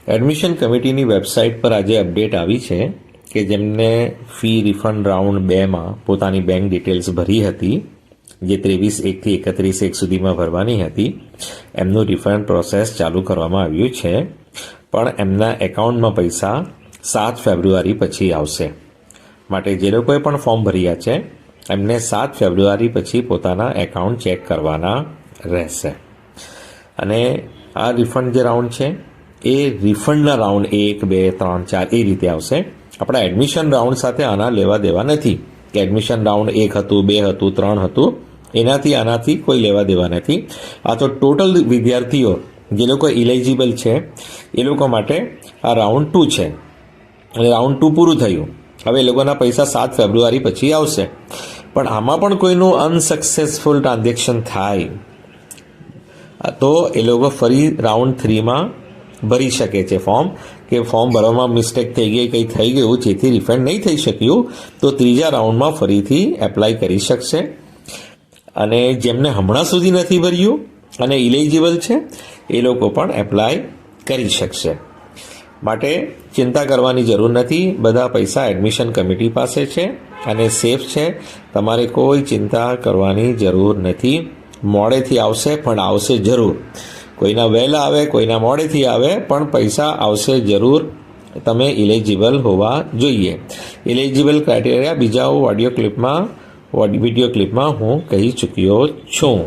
Admission કમિટીની website પર આજે અપડેટ આવી છે કે જેમને ફી રિફંડ રાઉન્ડ 2માં પોતાની બેંક ડિટેલ્સ ભરી હતી, જે 23/1 થી 31/1 સુધીમાં ભરવાની હતી, એમનું રિફંડ પ્રોસેસ ચાલુ કરવામાં આવ્યું છે, પણ એમના એકાઉન્ટમાં પૈસા 7 ફેબ્રુઆરી પછી આવશે. માટે જે લોકોએ પણ ફોર્મ ભર્યા છે એમને 7 ફેબ્રુઆરી પછી પોતાના એકાઉન્ટ ચેક કરવાના રહેશે. અને આ રિફંડ જે રાઉન્ડ છે એ રિફંડના રાઉન્ડ 1, 2, 3, 4 એ રીતે આવશે. આપણા એડમિશન રાઉન્ડ સાથે આના લેવા દેવા નથી કે એડમિશન રાઉન્ડ 1 હતું, 2 હતું, 3 હતું, આનાથી કોઈ લેવા દેવા નથી. આ તો ટોટલ વિદ્યાર્થીઓ જે લોકો ઇલિજિબલ છે એ લોકો માટે આ રાઉન્ડ 2 છે. અને રાઉન્ડ 2 પૂરું થયું, હવે એ લોકોના પૈસા 7 ફેબ્રુઆરી પછી આવશે. પણ આમાં પણ કોઈનું અનસક્સેસફુલ ટ્રાન્ઝેક્શન થાય તો એ લોકો ફરી રાઉન્ડ 3માં ભરી શકે છે ફોર્મ, કે ફોર્મ ભરવામાં મિસ્ટેક થઈ ગઈ, કંઈ થઈ ગયું જેથી રિફંડ નહીં થઈ શક્યું, તો ત્રીજા રાઉન્ડમાં ફરીથી એપ્લાય કરી શકશે. અને જેમને હમણાં સુધી નથી ભર્યું અને ઇલિજિબલ છે એ લોકો પણ એપ્લાય કરી શકશે. માટે ચિંતા કરવાની જરૂર નથી, બધા પૈસા એડમિશન કમિટી પાસે છે અને સેફ છે. તમારે કોઈ ચિંતા કરવાની જરૂર નથી. મોડેથી આવશે પણ આવશે જરૂર. કોઈના વહેલા આવે, કોઈના મોડેથી આવે, પણ પૈસા આવશે જરૂર. તમે ઇલિજિબલ હોવા જોઈએ. ઇલિજિબલ ક્રાઇટેરિયા બીજા વિડીયો ક્લિપમાં હું કહી ચૂક્યો છું.